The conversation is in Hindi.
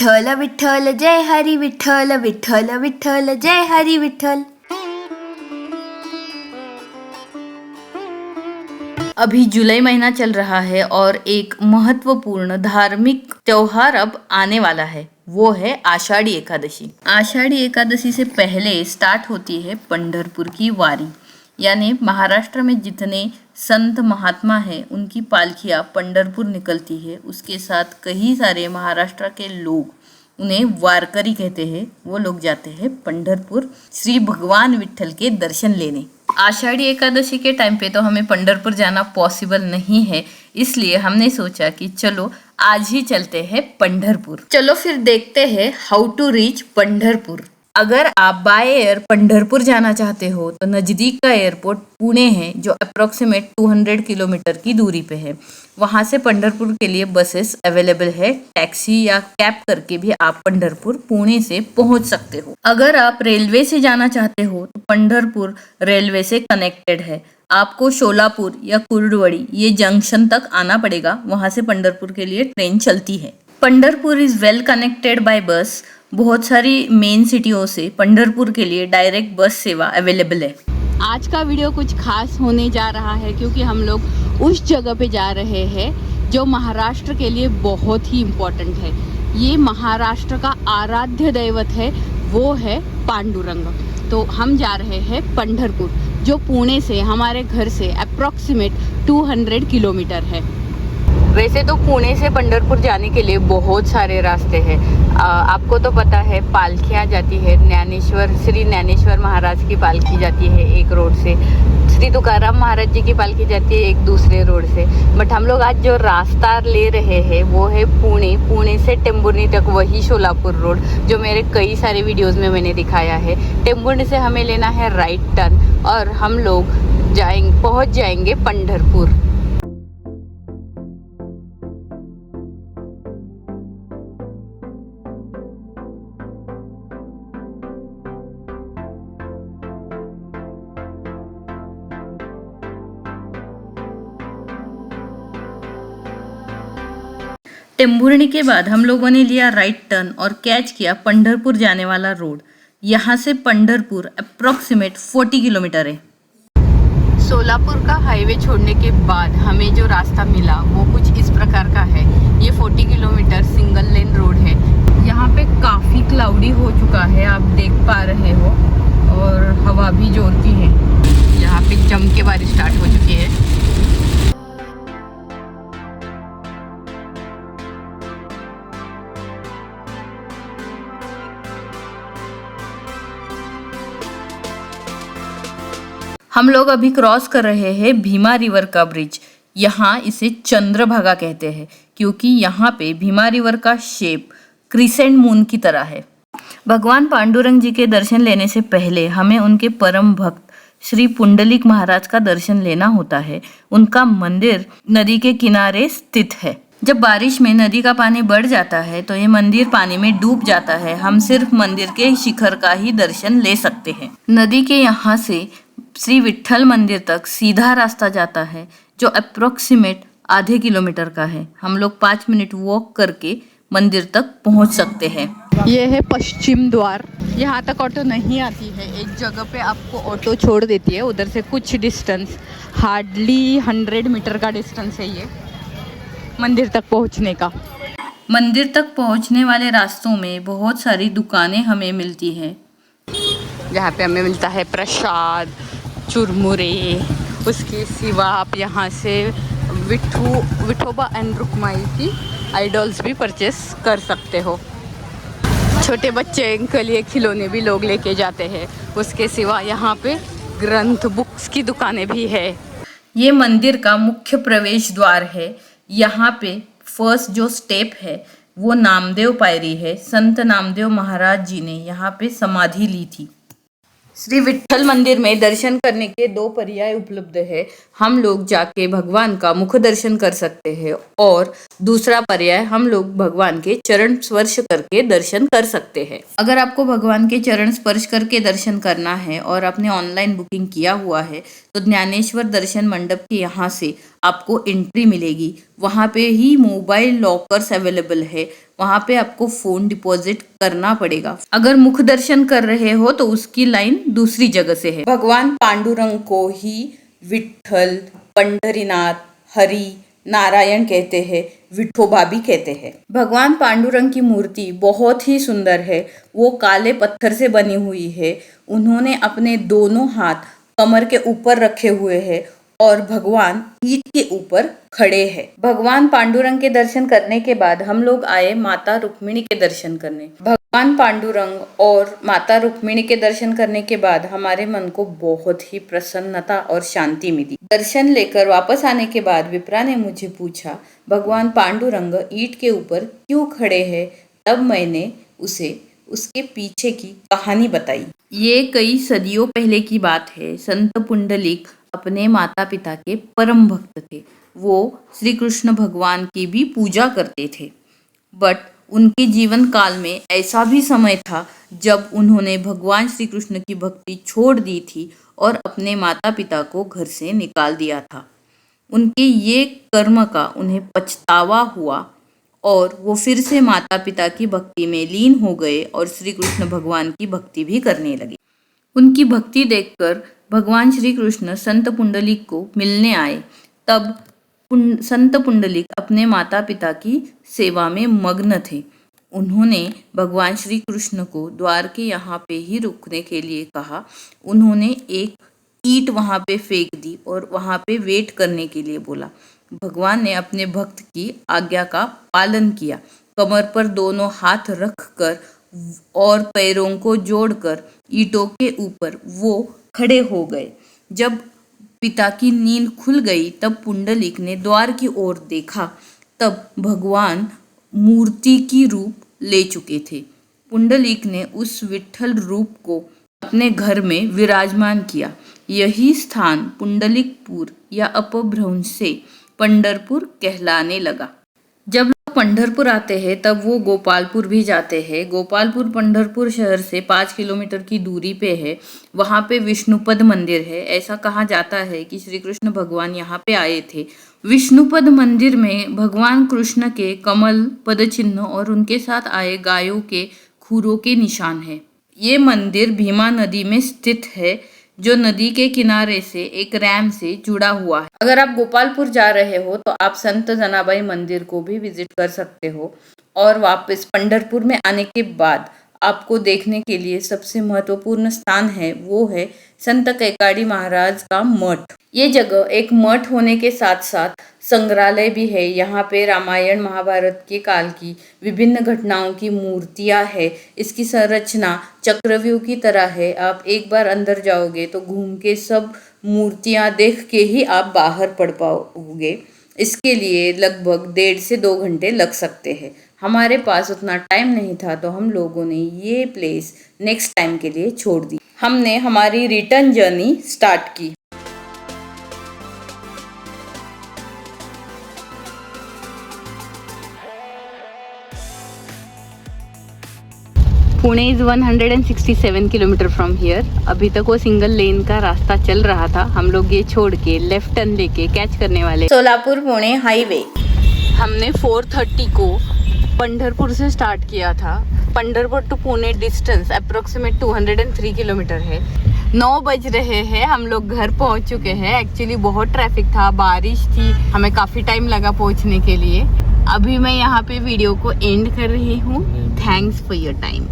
विठ्ठल विठ्ठल जय हरी विठ्ठल विठ्ठल विठ्ठल जय हरी विठ्ठल। अभी जुलाई महीना चल रहा है और एक महत्वपूर्ण धार्मिक त्योहार अब आने वाला है, वो है आषाढ़ी एकादशी। आषाढ़ी एकादशी से पहले स्टार्ट होती है पंढरपुर की वारी, यानी महाराष्ट्र में जितने संत महात्मा हैं उनकी पालकियाँ पंढरपुर निकलती है। उसके साथ कई सारे महाराष्ट्र के लोग, उन्हें वारकरी कहते हैं, वो लोग जाते हैं पंढरपुर श्री भगवान विठ्ठल के दर्शन लेने। आषाढ़ी एकादशी के टाइम पे तो हमें पंढरपुर जाना पॉसिबल नहीं है, इसलिए हमने सोचा कि चलो आज ही चलते हैं पंढरपुर। चलो फिर देखते हैं हाउ टू रीच पंढरपुर। अगर आप बाय एयर पंढरपुर जाना चाहते हो तो नज़दीक का एयरपोर्ट पुणे है, जो अप्रोक्सीमेट 200 किलोमीटर की दूरी पे है। वहाँ से पंढरपुर के लिए बसेस अवेलेबल है, टैक्सी या कैब करके भी आप पंढरपुर पुणे से पहुँच सकते हो। अगर आप रेलवे से जाना चाहते हो तो पंढरपुर रेलवे से कनेक्टेड है। आपको शोलापुर या कुर्डुवाडी ये जंक्शन तक आना पड़ेगा, वहाँ से पंढरपुर के लिए ट्रेन चलती है। Pandharpur is well connected by बस। बहुत सारी मेन सिटियों से पंढरपुर के लिए डायरेक्ट बस सेवा अवेलेबल है। आज का वीडियो कुछ खास होने जा रहा है क्योंकि हम लोग उस जगह पे जा रहे हैं जो महाराष्ट्र के लिए बहुत ही इम्पोर्टेंट है। ये महाराष्ट्र का आराध्य दैवत है, वो है पांडुरंग। तो हम जा रहे हैं पंढरपुर, जो पुणे से, हमारे घर से अप्रॉक्सीमेट 200 किलोमीटर है। वैसे तो पुणे से पंढरपुर जाने के लिए बहुत सारे रास्ते हैं। आपको तो पता है पालकियाँ जाती है, श्री ज्ञानेश्वर महाराज की पालकी जाती है एक रोड से, श्री तुकाराम महाराज जी की पालकी जाती है एक दूसरे रोड से। बट हम लोग आज जो रास्ता ले रहे हैं वो है पुणे से टेम्बुर्नी तक, वही शोलापुर रोड जो मेरे कई सारे वीडियोज़ में मैंने दिखाया है। टेम्बुर्नी से हमें लेना है राइट टर्न और हम लोग पहुँच जाएंगे पंढरपुर। टेम्बुर्नी के बाद हम लोगों ने लिया राइट टर्न और कैच किया पंढरपुर जाने वाला रोड। यहाँ से पंढरपुर अप्रॉक्सीमेट 40 किलोमीटर है। सोलापुर का हाईवे छोड़ने के बाद हमें जो रास्ता मिला वो कुछ इस प्रकार का है। ये 40 किलोमीटर सिंगल लेन रोड है। यहाँ पे काफ़ी क्लाउडी हो चुका है, आप देख पा रहे हो, और हवा भी जोर की है। यहाँ पे जम के बारिश स्टार्ट हो चुकी है। हम लोग अभी क्रॉस कर रहे हैं भीमा रिवर का ब्रिज। यहाँ इसे चंद्रभागा कहते हैं क्योंकि यहाँ पे भीमा रिवर का शेप क्रिसेंट मून की तरह है। भगवान पांडुरंग जी के दर्शन लेने से पहले हमें उनके परम भक्त श्री पुंडलिक महाराज का दर्शन लेना होता है। उनका मंदिर नदी के किनारे स्थित है। जब बारिश में नदी का पानी बढ़ जाता है तो ये मंदिर पानी में डूब जाता है। हम सिर्फ मंदिर के शिखर का ही दर्शन ले सकते हैं। नदी के यहाँ से श्री विठ्ठल मंदिर तक सीधा रास्ता जाता है, जो अप्रोक्सीमेट आधे किलोमीटर का है। हम लोग 5 मिनट वॉक करके मंदिर तक पहुंच सकते हैं। ये है पश्चिम द्वार। यहाँ तक ऑटो नहीं आती है, एक जगह पे आपको ऑटो छोड़ देती है, उधर से कुछ डिस्टेंस, हार्डली 100 मीटर का डिस्टेंस है ये मंदिर तक पहुँचने का। मंदिर तक पहुंचने वाले रास्तों में बहुत सारी दुकानें हमें मिलती हैं, जहाँ पे हमें मिलता है प्रसाद, चुरमुरे। उसके सिवा आप यहाँ से विठोबा एंड रुक्माई की आइडल्स भी परचेस कर सकते हो। छोटे बच्चे के लिए खिलौने भी लोग लेके जाते हैं। उसके सिवा यहाँ पे ग्रंथ बुक्स की दुकानें भी है। ये मंदिर का मुख्य प्रवेश द्वार है। यहाँ पे फर्स्ट जो स्टेप है वो नामदेव पायरी है। संत नामदेव महाराज जी ने यहाँ पे समाधि ली थी। श्री विठ्ठल मंदिर में दर्शन करने के 2 पर्याय उपलब्ध है। हम लोग जाके भगवान का मुख दर्शन कर सकते हैं और दूसरा पर्याय हम लोग भगवान के चरण स्पर्श करके दर्शन कर सकते हैं। अगर आपको भगवान के चरण स्पर्श करके दर्शन करना है और आपने ऑनलाइन बुकिंग किया हुआ है तो ज्ञानेश्वर दर्शन मंडप के यहाँ से आपको एंट्री मिलेगी। वहाँ पे ही मोबाइल लॉकर्स अवेलेबल है, वहाँ पे आपको फोन डिपॉजिट करना पड़ेगा। अगर मुख दर्शन कर रहे हो तो उसकी लाइन दूसरी जगह से है। भगवान पांडुरंग को ही विठ्ठल, पंढरीनाथ, हरि, नारायण कहते हैं, विठोबा भी कहते हैं। भगवान पांडुरंग की मूर्ति बहुत ही सुंदर है। वो काले पत्थर से बनी हुई है। उन्होंने अपने दोनों हाथ कमर के ऊपर रखे हुए हैं और भगवान ईंट के ऊपर खड़े हैं। भगवान पांडुरंग के दर्शन करने के बाद हम लोग आए माता रुक्मिणी के दर्शन करने। भगवान पांडुरंग और माता रुक्मिणी के दर्शन करने के बाद हमारे मन को बहुत ही प्रसन्नता और शांति मिली। दर्शन लेकर वापस आने के बाद विप्रा ने मुझे पूछा, भगवान पांडुरंग ईंट के ऊपर क्यों खड़े हैं? तब मैंने उसे उसके पीछे की कहानी बताई। ये कई सदियों पहले की बात है। संत पुंडलिक अपने माता पिता के परम भक्त थे। वो श्री कृष्ण भगवान की भी पूजा करते थे, बट उनके जीवन काल में ऐसा भी समय था जब उन्होंने भगवान श्री कृष्ण की भक्ति छोड़ दी थी और अपने माता पिता को घर से निकाल दिया था। उनके ये कर्म का उन्हें पछतावा हुआ और वो फिर से माता पिता की भक्ति में लीन हो गए और श्री कृष्ण भगवान की भक्ति भी करने लगे। उनकी भक्ति देखकर भगवान श्री कृष्ण संत पुंडलिक को मिलने आए। तब संत पुंडलिक अपने माता पिता की सेवा में मग्न थे। उन्होंने भगवान श्री कृष्ण को द्वार के यहाँ पे ही रुकने के लिए कहा। उन्होंने एक ईंट वहाँ पे फेंक दी और वहाँ पे वेट करने के लिए बोला। भगवान ने अपने भक्त की आज्ञा का पालन किया। कमर पर दोनों हाथ रखकर और पैरों को जोड़कर ईंटों के ऊपर वो खड़े हो गए। जब पिता की नींद खुल गई तब पुंडलिक ने द्वार की ओर देखा। तब भगवान मूर्ति की रूप ले चुके थे। पुंडलिक ने उस विठ्ठल रूप को अपने घर में विराजमान किया। यही स्थान पुंडलिकपुर या अपभ्रंश से पंढरपुर कहलाने लगा। जब लोग पंढरपुर आते हैं तब वो गोपालपुर भी जाते हैं। गोपालपुर पंढरपुर शहर से 5 किलोमीटर की दूरी पे है। वहाँ पे विष्णुपद मंदिर है। ऐसा कहा जाता है कि श्री कृष्ण भगवान यहाँ पे आए थे। विष्णुपद मंदिर में भगवान कृष्ण के कमल पद चिन्ह और उनके साथ आए गायों के खुरों के निशान है। ये मंदिर भीमा नदी में स्थित है, जो नदी के किनारे से एक रैम से जुड़ा हुआ है। अगर आप गोपालपुर जा रहे हो तो आप संत जनाबाई मंदिर को भी विजिट कर सकते हो। और वापस पंढरपुर में आने के बाद आपको देखने के लिए सबसे महत्वपूर्ण स्थान है वो है संत कैकाडी महाराज का मठ। ये जगह एक मठ होने के साथ साथ संग्रहालय भी है। यहाँ पे रामायण महाभारत के काल की विभिन्न घटनाओं की मूर्तियाँ है। इसकी संरचना चक्रव्यूह की तरह है। आप एक बार अंदर जाओगे तो घूम के सब मूर्तियाँ देख के ही आप बाहर पड़ पाओगे। इसके लिए लगभग 1.5 से 2 घंटे लग सकते हैं। हमारे पास उतना टाइम नहीं था तो हम लोगों ने ये प्लेस नेक्स्ट टाइम के लिए छोड़ दी। हमने हमारी रिटर्न जर्नी स्टार्ट की। Pune is 167 kilometre from here. अभी तक वो सिंगल लेन का रास्ता चल रहा था। हम लोग ये छोड़ के लेफ्ट टर्न लेके कैच करने वाले सोलापुर पुणे हाईवे। हमने 4:30 को पंढरपुर से स्टार्ट किया था। Pandharpur to Pune distance approximate 203 kilometre है। 9 बज रहे हैं, हम लोग घर पहुंच चुके हैं। एक्चुअली बहुत ट्रैफिक था, बारिश थी, हमें काफ़ी टाइम लगा पहुंचने के लिए। अभी मैं यहाँ पे वीडियो को एंड कर रही हूँ। Thanks for your time.